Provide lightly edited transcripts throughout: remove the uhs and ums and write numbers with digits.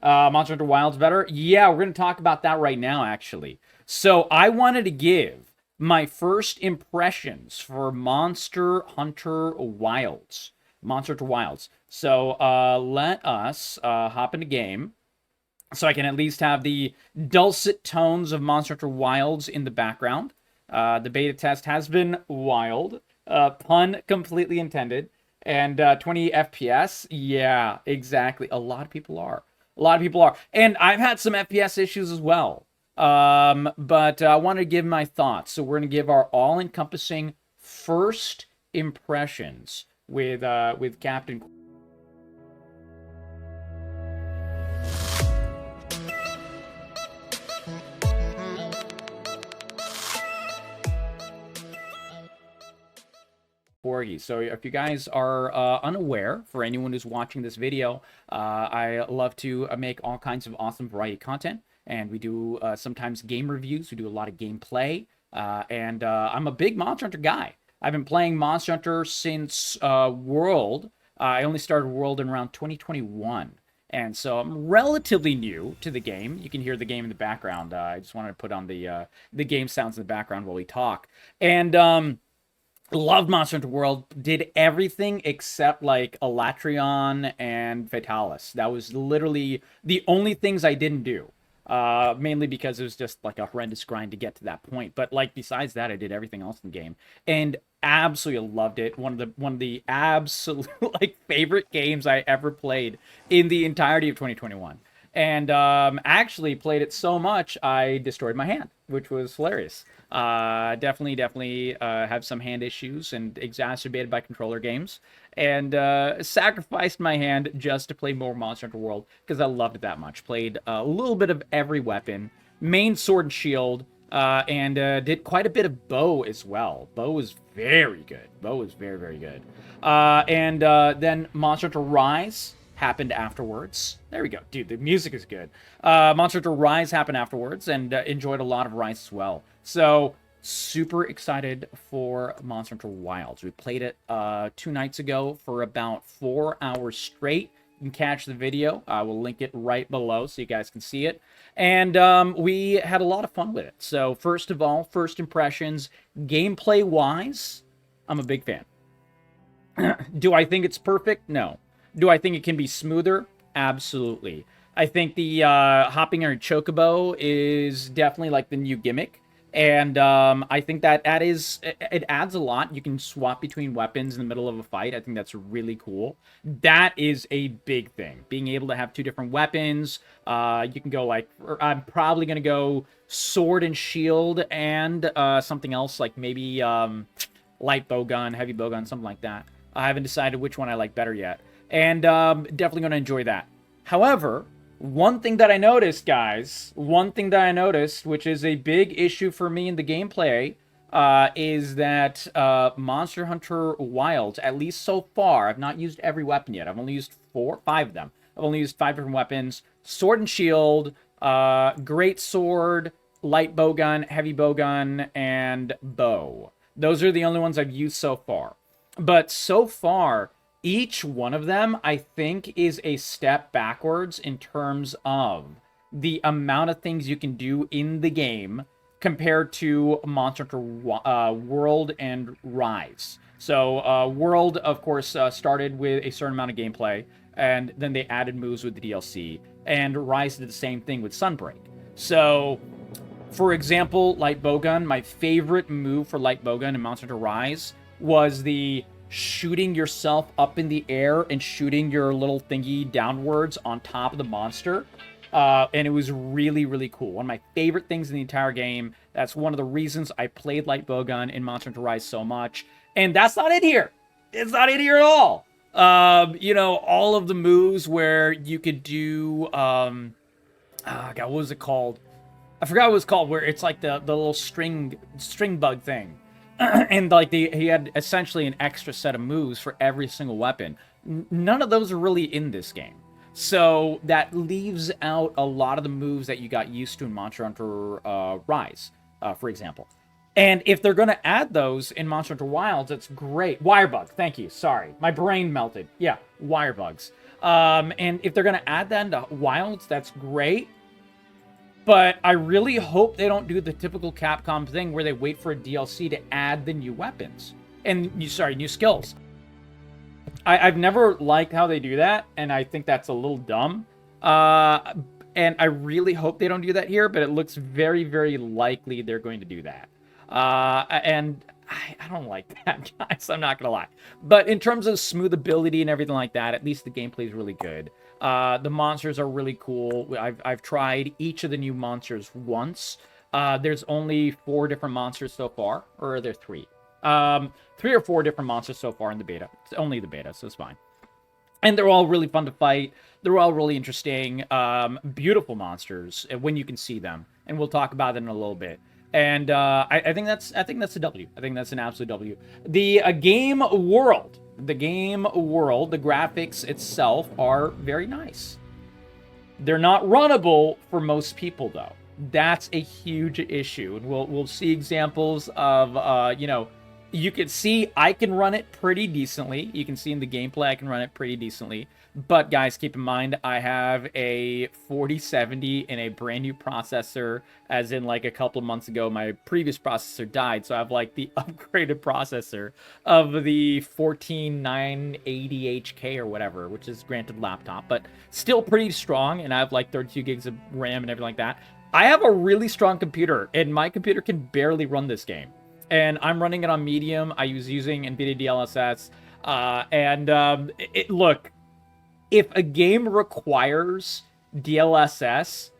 Monster Hunter Wilds better? Yeah, we're going to talk about that right now, actually. So I wanted to give my first impressions for Monster Hunter Wilds. Monster Hunter Wilds. So let us hop into game so I can at least have the dulcet tones of Monster Hunter Wilds in the background. The beta test has been wild. Pun completely intended. And 20 FPS, yeah, exactly. A lot of people are. A lot of people are. And I've had some FPS issues as well. But I want to give my thoughts. So we're going to give our all-encompassing first impressions with Captain Corgi. So if you guys are unaware, for anyone who's watching this video, I love to make all kinds of awesome variety content, and we do sometimes game reviews. We do a lot of gameplay, and I'm a big Monster Hunter guy. I've been playing Monster Hunter since World. I only started World in around 2021. And so I'm relatively new to the game. You can hear the game in the background. I just wanted to put on the game sounds in the background while we talk. And loved Monster Hunter World. Did everything except like Elatrion and Fatalis. That was literally the only things I didn't do. Mainly because it was just like a horrendous grind to get to that point. But like besides that, I did everything else in the game and absolutely loved it. One of the absolute like favorite games I ever played in the entirety of 2021. And actually played it so much I destroyed my hand, which was hilarious. Definitely have some hand issues and exacerbated by controller games, and sacrificed my hand just to play more Monster Hunter World because I loved it that much. Played a little bit of every weapon, main sword and shield, and did quite a bit of bow as well. Bow was very good. Bow was very good. And then Monster Hunter Rise happened afterwards. There we go. Dude, the music is good. Monster Hunter Rise happened afterwards, and enjoyed a lot of Rise as well. So, super excited for Monster Hunter Wilds. We played it 2 nights ago for about 4 hours straight. You can catch the video. I will link it right below so you guys can see it. And we had a lot of fun with it. So, first of all, first impressions, gameplay-wise, I'm a big fan. Do I think it's perfect? No. Do I think it can be smoother? Absolutely. I think the hopping on a chocobo is definitely like the new gimmick. And I think that it adds a lot. You can swap between weapons in the middle of a fight. I think that's really cool. That is a big thing. Being able to have 2 different weapons. You can go like, I'm probably going to go sword and shield and something else like maybe light bowgun, heavy bowgun, something like that. I haven't decided which one I like better yet. And definitely going to enjoy that. However, one thing that I noticed, guys, which is a big issue for me in the gameplay, is that Monster Hunter Wilds, at least so far, I've not used every weapon yet. I've only used 5 of them. I've only used 5 different weapons. Sword and shield, great sword, light bowgun, heavy bowgun, and bow. Those are the only ones I've used so far. But so far, each one of them, I think, is a step backwards in terms of the amount of things you can do in the game compared to Monster Hunter World and Rise. So, World, of course, started with a certain amount of gameplay, and then they added moves with the DLC, and Rise did the same thing with Sunbreak. So, for example, Light Bowgun, my favorite move for Light Bowgun in Monster Hunter Rise was the shooting yourself up in the air and shooting your little thingy downwards on top of the monster. And it was really cool. One of my favorite things in the entire game. That's one of the reasons I played Light Bowgun in Monster Hunter Rise so much. And that's not in here. It's not in here at all. You know, all of the moves where you could do, God, what was it called? I forgot what it was called, where it's like the little string bug thing. And like he had essentially an extra set of moves for every single weapon. None of those are really in this game. So that leaves out a lot of the moves that you got used to in Monster Hunter Rise, for example. And if they're going to add those in Monster Hunter Wilds, it's great. Wirebug, thank you. Sorry, my brain melted. Yeah, wirebugs. And if they're going to add that into Wilds, that's great. But I really hope they don't do the typical Capcom thing where they wait for a DLC to add the new weapons and new skills. I've never liked how they do that, and I think that's a little dumb. And I really hope they don't do that here, but it looks very, very likely they're going to do that. And I don't like that, guys. I'm not going to lie. But in terms of smoothability and everything like that, at least the gameplay is really good. The monsters are really cool. I've tried each of the new monsters once. There's only 4 different monsters so far, or are there 3? 3 or 4 different monsters so far in the beta. It's only the beta, so it's fine. And they're all really fun to fight. They're all really interesting, beautiful monsters when you can see them. And we'll talk about it in a little bit. And I think that's a W. I think that's an absolute W. The game world, the graphics itself are very nice. They're not runnable for most people, though. That's a huge issue, and we'll see examples of you can see I can run it pretty decently. You can see in the gameplay I can run it pretty decently. But guys, keep in mind, I have a 4070 and a brand new processor, as in like a couple of months ago, my previous processor died. So I have like the upgraded processor of the 14980HK or whatever, which is granted laptop, but still pretty strong. And I have like 32 gigs of RAM and everything like that. I have a really strong computer, and my computer can barely run this game. And I'm running it on medium. I was using NVIDIA DLSS. Look, if a game requires DLSS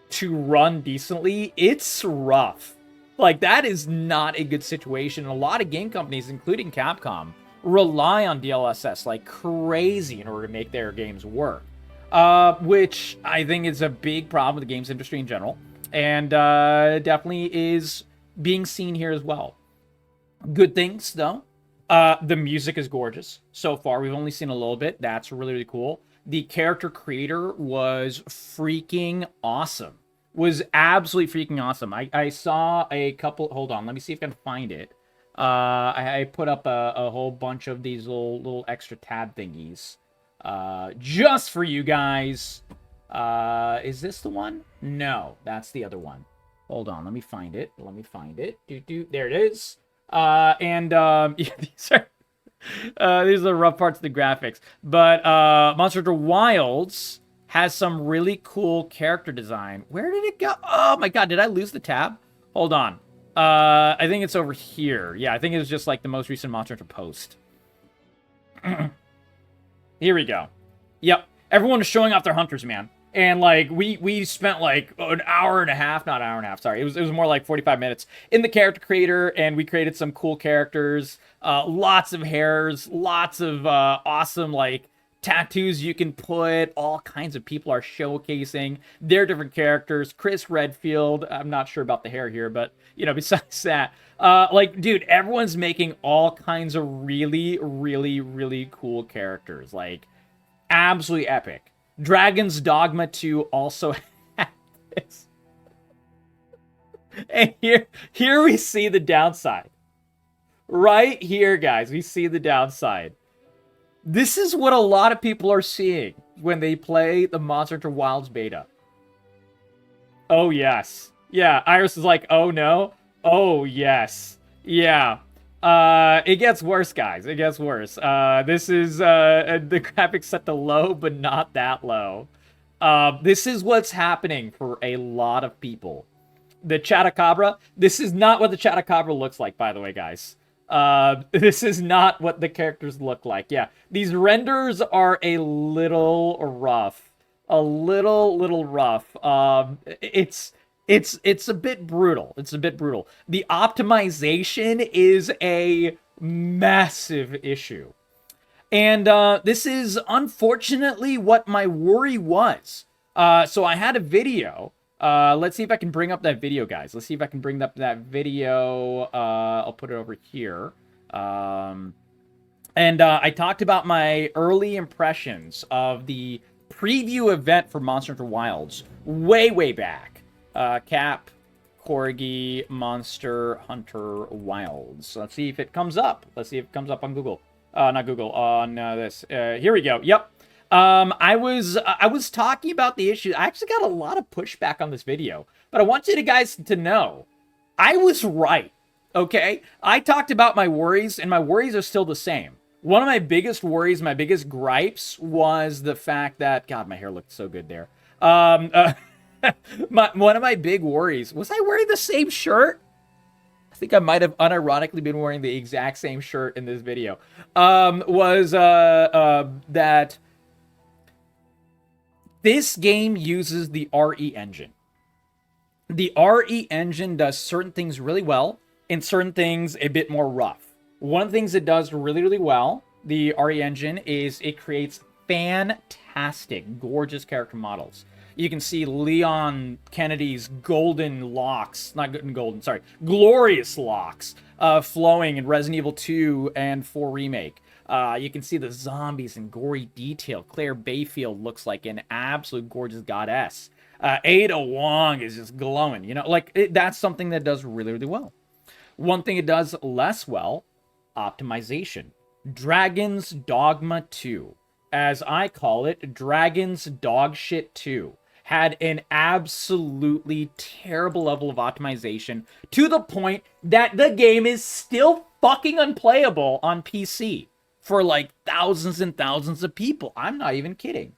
to run decently, it's rough. Like, that is not a good situation. A lot of game companies, including Capcom, rely on DLSS like crazy in order to make their games work. Which I think is a big problem with the games industry in general. And definitely is being seen here as well. Good things, though. The music is gorgeous. So far, we've only seen a little bit. That's really, really cool. The character creator was freaking awesome. Was absolutely freaking awesome. I saw a couple... Hold on, let me see if I can find it. I put up a whole bunch of these little extra tab thingies. Just for you guys. Is this the one? No, that's the other one. Hold on, let me find it. There it is. These are the rough parts of the graphics. But Monster Hunter Wilds has some really cool character design. Where did it go? Oh my god, did I lose the tab? Hold on. I think it's over here. Yeah, I think it was just like the most recent Monster Hunter post. Here we go. Yep, everyone is showing off their hunters, man. And, like, we spent, like, an hour and a half, not an hour and a half, sorry. It was more like 45 minutes in the character creator, and we created some cool characters. Lots of hairs, lots of awesome, like, tattoos you can put. All kinds of people are showcasing their different characters. Chris Redfield, I'm not sure about the hair here, but, you know, besides that, like, dude, everyone's making all kinds of really, really, really cool characters. Like, absolutely epic. Dragon's Dogma 2 also had this. And here we see the downside. Right here, guys, we see the downside. This is what a lot of people are seeing when they play the Monster Hunter Wilds beta. Oh, yes. Yeah, Iris is like, oh, no. Oh, yes. Yeah. It gets worse, guys. It gets worse. This is, the graphics set to low, but not that low. This is what's happening for a lot of people. The Chatacabra, this is not what the Chatacabra looks like, by the way, guys. This is not what the characters look like. Yeah, these renders are a little rough. A little rough. It's a bit brutal. It's a bit brutal. The optimization is a massive issue. And this is unfortunately what my worry was. So I had a video. Let's see if I can bring up that video, guys. Let's see if I can bring up that video. I'll put it over here. I talked about my early impressions of the preview event for Monster Hunter Wilds way back. Cap, Corgi, Monster Hunter Wilds. Let's see if it comes up. Let's see if it comes up on Google. Not Google, on this. Here we go. Yep. I was talking about the issue. I actually got a lot of pushback on this video, but I want you guys to know I was right. Okay, I talked about my worries, and my worries are still the same. One of my biggest worries, my biggest gripes, was the fact that God, my hair looked so good there. Um, uh, one of my big worries was I wearing the same shirt. I think I might have unironically been wearing the exact same shirt in this video. Was that this game uses the RE engine. The RE engine does certain things really well and certain things a bit more rough. One of the things it does really, really well, the RE engine, is it creates fantastic, gorgeous character models. You can see Leon Kennedy's golden locks, not good and golden, sorry, glorious locks, flowing in Resident Evil 2 and 4 Remake. You can see the zombies in gory detail. Claire Bayfield looks like an absolute gorgeous goddess. Ada Wong is just glowing. You know, like, that's something that does really, really well. One thing it does less well, optimization. Dragon's Dogma 2, as I call it, Dragon's Dogshit 2, had an absolutely terrible level of optimization to the point that the game is still fucking unplayable on PC for like thousands and thousands of people. I'm not even kidding.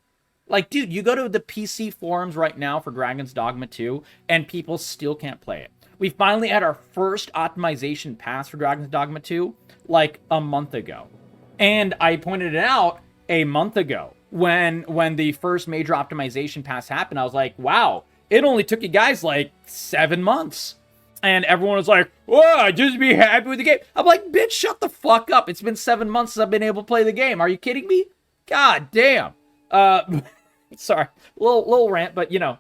Like, dude, you go to the PC forums right now for Dragon's Dogma 2, and people still can't play it. We finally had our first optimization pass for Dragon's Dogma 2, like, a month ago. And I pointed it out a month ago when the first major optimization pass happened. I was like, wow, it only took you guys, like, 7 months. And everyone was like, oh, just be happy with the game. I'm like, bitch, shut the fuck up. It's been 7 months since I've been able to play the game. Are you kidding me? God damn. Sorry, little rant, but, you know,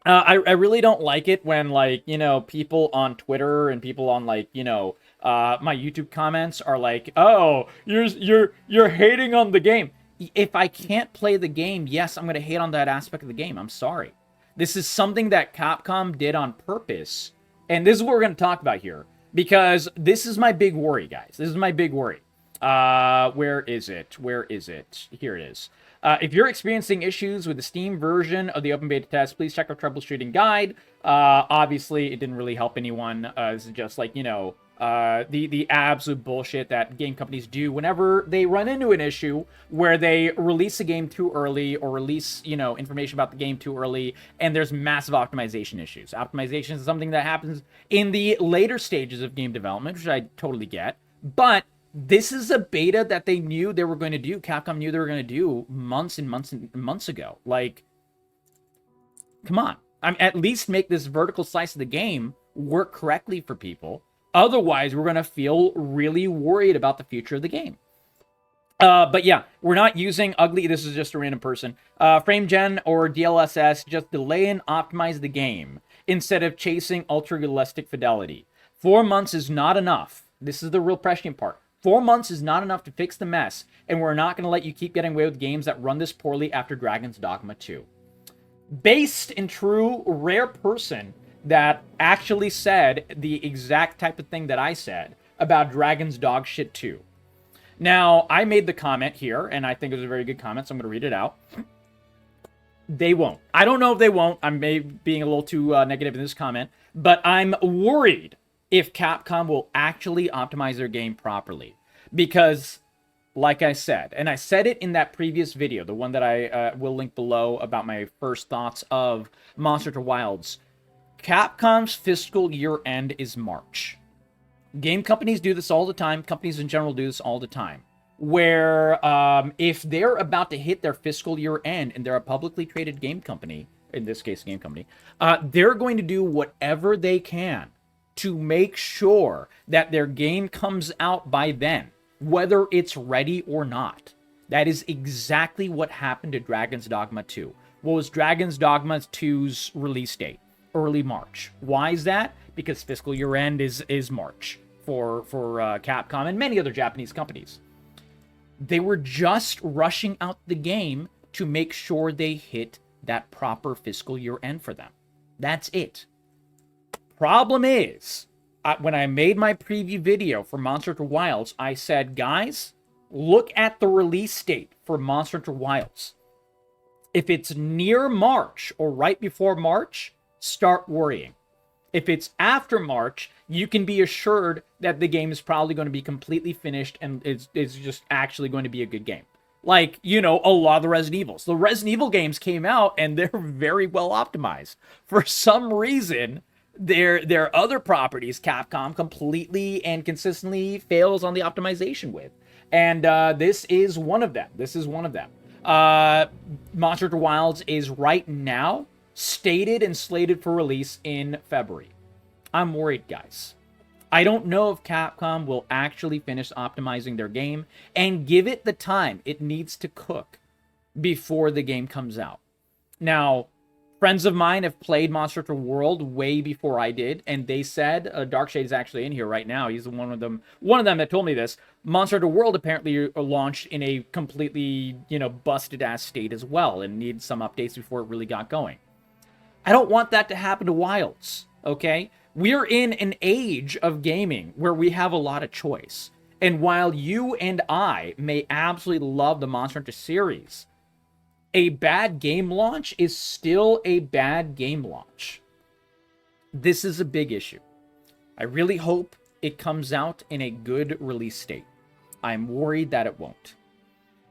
I really don't like it when, like, you know, people on Twitter and people on, like, you know, my YouTube comments are like, oh, you're hating on the game. If I can't play the game, yes, I'm gonna hate on that aspect of the game. I'm sorry. This is something that Capcom did on purpose, and this is what we're gonna talk about here, because this is my big worry, guys. This is my big worry. Where is it? Where is it? Here it is. If you're experiencing issues with the Steam version of the open beta test, please check our troubleshooting guide. Obviously, it didn't really help anyone. This is just like, you know, the absolute bullshit that game companies do whenever they run into an issue where they release a game too early or release, you know, information about the game too early, and there's massive optimization issues. Optimization is something that happens in the later stages of game development, which I totally get, but this is a beta that they knew they were going to do. Capcom knew they were going to do months and months and months ago. Like, come on. I mean, at least make this vertical slice of the game work correctly for people. Otherwise, we're going to feel really worried about the future of the game. But yeah, we're not using ugly. This is just a random person. Frame gen or DLSS, just delay and optimize the game instead of chasing ultra realistic fidelity. 4 months is not enough. This is the real prescient part. 4 months is not enough to fix the mess, and we're not going to let you keep getting away with games that run this poorly after Dragon's Dogma 2. Based in true rare person that actually said the exact type of thing that I said about Dragon's Dog Shit 2. Now, I made the comment here, and I think it was a very good comment, so I'm going to read it out. They won't. I don't know if they won't. I'm maybe being a little too negative in this comment, but I'm worried if Capcom will actually optimize their game properly. Because, like I said, and I said it in that previous video, the one that I will link below about my first thoughts of Monster Hunter Wilds, Capcom's fiscal year end is March. Game companies do this all the time. Companies in general do this all the time. Where if they're about to hit their fiscal year end and they're a publicly traded game company, in this case, game company, they're going to do whatever they can to make sure that their game comes out by then, whether it's ready or not. That is exactly what happened to Dragon's Dogma 2. What was Dragon's Dogma 2's release date? Early March. Why is that? Because fiscal year end is March for Capcom and many other Japanese companies. They were just rushing out the game to make sure they hit that proper fiscal year end for them. That's it. Problem is, when I made my preview video for Monster Hunter Wilds, I said, guys, Look at the release date for Monster Hunter Wilds. If it's near March or right before March, start worrying. If it's after March, you can be assured that the game is probably going to be completely finished and it's just actually going to be a good game. Like, you know, a lot of the Resident Evils. The Resident Evil games came out and they're very well optimized. For some reason, their other properties, Capcom completely and consistently fails on the optimization with. And this is one of them. This is one of them. Monster Hunter Wilds is right now stated and slated for release in February. I'm worried, guys. I don't know if Capcom will actually finish optimizing their game and give it the time it needs to cook before the game comes out. Now, friends of mine have played Monster Hunter World way before I did, and they said, Darkshade is actually in here right now. He's one of them that told me this. Monster Hunter World apparently launched in a completely, busted ass state as well, and needed some updates before it really got going. I don't want that to happen to Wilds, okay? We're in an age of gaming where we have a lot of choice. And while you and I may absolutely love the Monster Hunter series, a bad game launch is still a bad game launch. This is a big issue. I really hope it comes out in a good release state. I'm worried that it won't.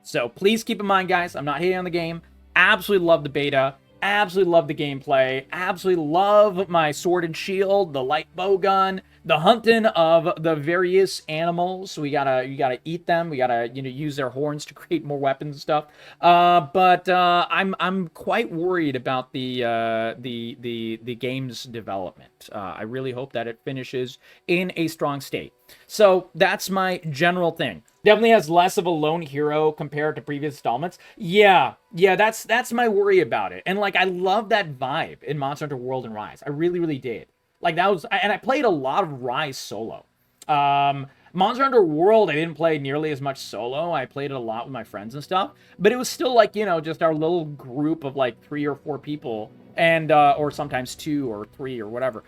So please keep in mind, guys, I'm not hating on the game. Absolutely love the beta. Absolutely love the gameplay. Absolutely love my sword and shield, the light bow gun, the hunting of the various animals. So you gotta eat them. We gotta use their horns to create more weapons and stuff. But I'm quite worried about the game's development. I really hope that it finishes in a strong state. So that's my general thing. Definitely has less of a lone hero compared to previous installments. Yeah, that's my worry about it. And like, I love that vibe in Monster Hunter World and Rise. I really, really did. Like, that was, and I played a lot of Rise solo. Monster Hunter World, I didn't play nearly as much solo. I played it a lot with my friends and stuff. But it was still like, just our little group of like 3 or 4 people, and or sometimes 2 or 3 or whatever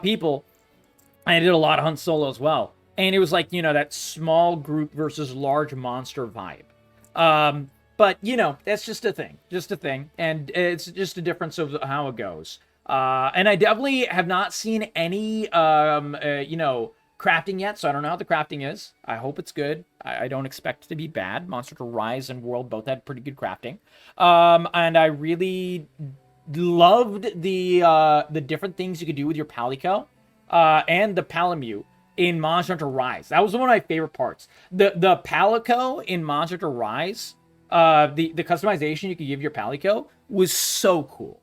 people. I did a lot of hunt solo as well. And it was like, that small group versus large monster vibe. But, that's just a thing. And it's just a difference of how it goes. And I definitely have not seen any, crafting yet, so I don't know how the crafting is. I hope it's good. I don't expect it to be bad. Monster Hunter Rise and World both had pretty good crafting. And I really loved the different things you could do with your Palico, and the Palamute in Monster Hunter Rise. That was one of my favorite parts. The Palico in Monster Hunter Rise, the customization you could give your Palico was so cool.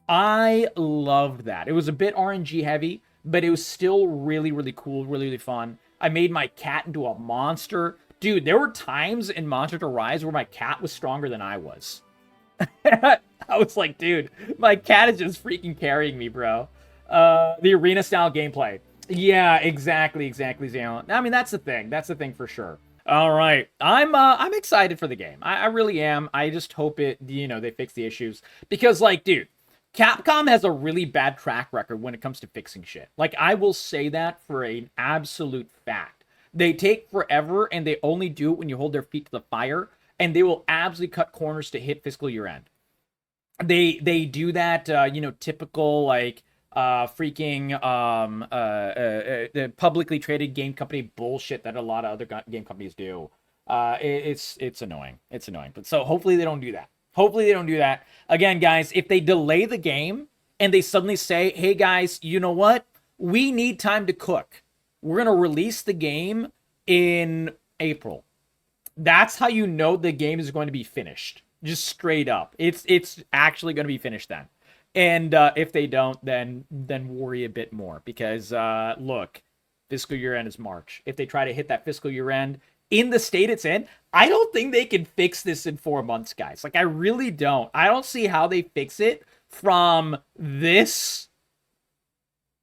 I loved that. It was a bit RNG heavy, but it was still really, really cool, really, really fun. I made my cat into a monster. Dude, there were times in Monster Hunter Rise where my cat was stronger than I was. I was like, dude, my cat is just freaking carrying me, bro. The arena style gameplay. Yeah, exactly, Zalen. I mean, that's the thing. That's the thing for sure. All right, I'm excited for the game. I really am. I just hope they fix the issues, because like, dude, Capcom has a really bad track record when it comes to fixing shit. Like, I will say that for an absolute fact. They take forever, and they only do it when you hold their feet to the fire, and they will absolutely cut corners to hit fiscal year end. They do that, typical like freaking the publicly traded game company bullshit that a lot of other game companies do. It's annoying. It's annoying. But so hopefully they don't do that. Hopefully they don't do that. Again, guys, if they delay the game and they suddenly say, hey guys, you know what? We need time to cook. We're going to release the game in April. That's how you know the game is going to be finished. Just straight up. It's actually going to be finished then. And if they don't, then worry a bit more, because look, fiscal year end is March. If they try to hit that fiscal year end in the state it's in, I don't think they can fix this in 4 months, guys. Like, I really don't. I don't see how they fix it from this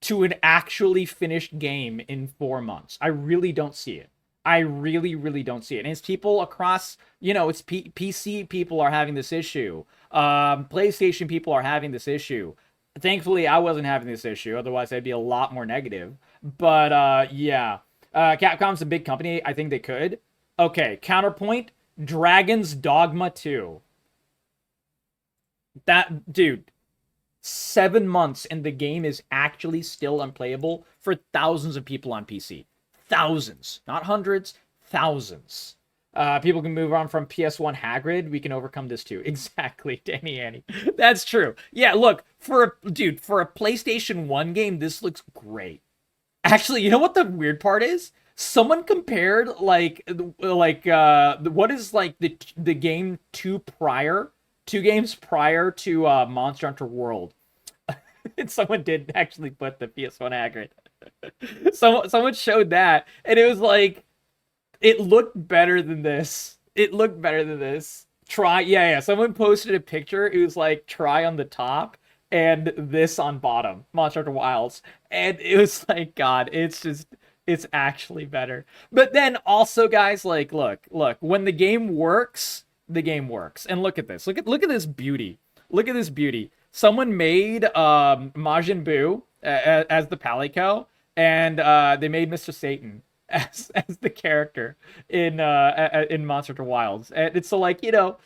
to an actually finished game in 4 months. I really don't see it. I really, really don't see it. And it's people across, it's PC people are having this issue. PlayStation people are having this issue. Thankfully, I wasn't having this issue. Otherwise, I'd be a lot more negative. But, yeah. Capcom's a big company. I think they could. Okay, counterpoint, Dragon's Dogma 2. That, dude, 7 months and the game is actually still unplayable for thousands of people on PC. Thousands, not hundreds, thousands. People can move on from PS1 Hagrid. We can overcome this too. Exactly, Danny Annie. That's true. Yeah, look, for a PlayStation 1 game, this looks great. Actually, you know what the weird part is? Someone compared what is like the game two games prior to Monster Hunter World. And someone did actually put the PS1 Hagrid. Someone showed that, and it was like it looked better than this. It looked better than this. Try, yeah. Someone posted a picture. It was like try on the top and this on bottom. Monster Hunter Wilds, and it was like, God, it's actually better. But then also, guys, like, look. When the game works, the game works. And look at this. Look at this beauty. Look at this beauty. Someone made Majin Buu as the Palico, and they made Mr. Satan as the character in Monster Hunter Wilds. And it's so, like, you know,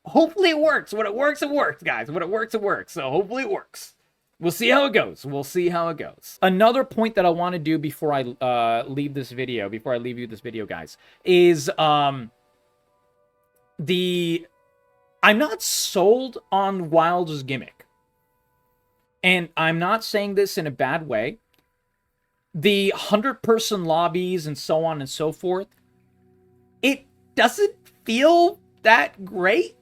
hopefully it works. When it works, it works, guys. When it works, it works. So hopefully it works. We'll see how it goes. We'll see how it goes. Another point that I want to do before I leave this video, before I leave you this video, guys, is I'm not sold on Wild's gimmick. And I'm not saying this in a bad way. The 100-person lobbies and so on and so forth, it doesn't feel that great.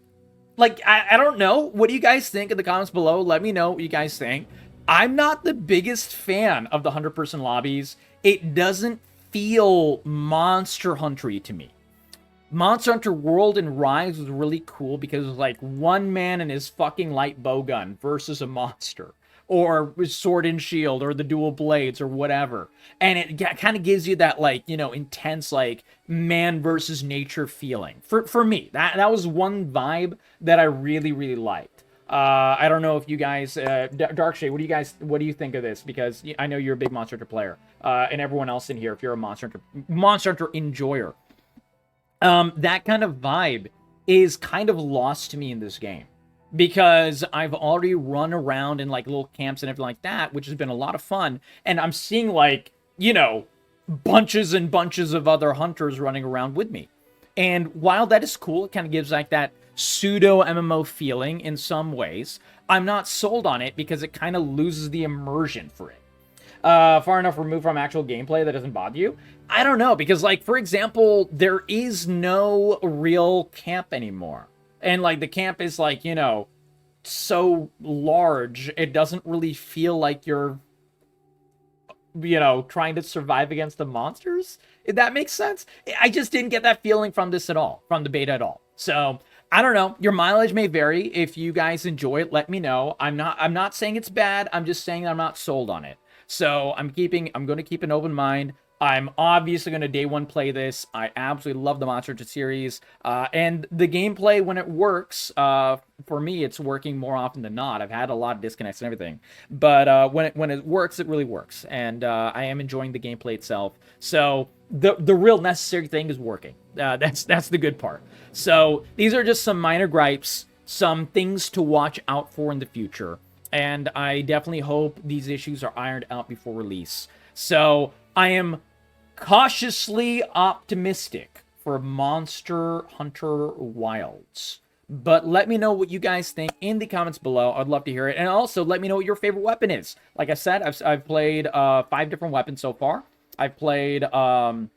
Like, I don't know. What do you guys think in the comments below? Let me know what you guys think. I'm not the biggest fan of the 100-person lobbies. It doesn't feel Monster Hunter-y to me. Monster Hunter World and Rise was really cool because it was like one man and his fucking light bowgun versus a monster. Or sword and shield, or the dual blades, or whatever. And it kind of gives you that, like, you know, intense, like, man versus nature feeling. For me, that was one vibe that I really, really liked. I don't know if you guys, Darkshade, what do you think of this? Because I know you're a big Monster Hunter player, and everyone else in here, if you're a Monster Hunter enjoyer. That kind of vibe is kind of lost to me in this game. Because I've already run around in, like, little camps and everything like that, which has been a lot of fun. And I'm seeing, like, you know, bunches and bunches of other hunters running around with me. And while that is cool, it kind of gives, like, that pseudo MMO feeling in some ways. I'm not sold on it because it kind of loses the immersion for it. Far enough removed from actual gameplay that doesn't bother you? I don't know, because, like, for example, there is no real camp anymore. And, like, the camp is, like, you know, so large, it doesn't really feel like you're, you know, trying to survive against the monsters, if that makes sense. I just didn't get that feeling from this at all, from the beta at all. So, I don't know. Your mileage may vary. If you guys enjoy it, let me know. I'm not saying it's bad. I'm just saying I'm not sold on it. So, I'm going to keep an open mind. I'm obviously going to day one play this. I absolutely love the Monster Hunter series. And the gameplay, when it works, for me, it's working more often than not. I've had a lot of disconnects and everything. But when it works, it really works. And I am enjoying the gameplay itself. So the real necessary thing is working. That's the good part. So these are just some minor gripes, some things to watch out for in the future. And I definitely hope these issues are ironed out before release. So I am cautiously optimistic for Monster Hunter Wilds. But let me know what you guys think in the comments below. I'd love to hear it. And also, let me know what your favorite weapon is. Like I said, I've played 5 different weapons so far. I've played a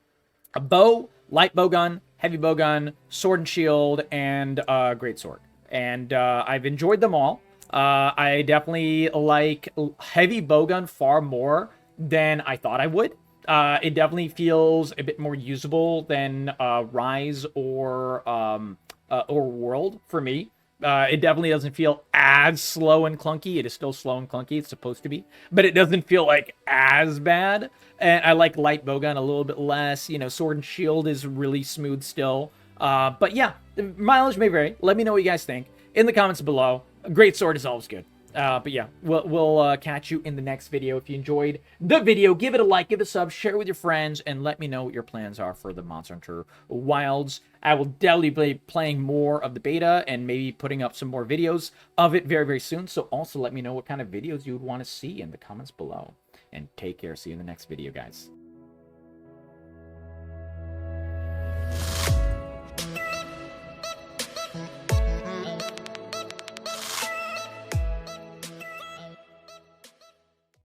bow, light bowgun, heavy bowgun, sword and shield, and greatsword. And I've enjoyed them all. I definitely like heavy bowgun far more than I thought I would. It definitely feels a bit more usable than Rise or World for me. It definitely doesn't feel as slow and clunky. It is still slow and clunky. It's supposed to be. But it doesn't feel like as bad. And I like light bowgun a little bit less. You know, sword and shield is really smooth still. But yeah, the mileage may vary. Let me know what you guys think in the comments below. A great sword is always good. But yeah, we'll catch you in the next video. If you enjoyed the video, give it a like, give it a sub, share it with your friends, and let me know what your plans are for the Monster Hunter Wilds. I will definitely be playing more of the beta and maybe putting up some more videos of it very, very soon. So also let me know what kind of videos you would want to see in the comments below. And take care. See you in the next video, guys.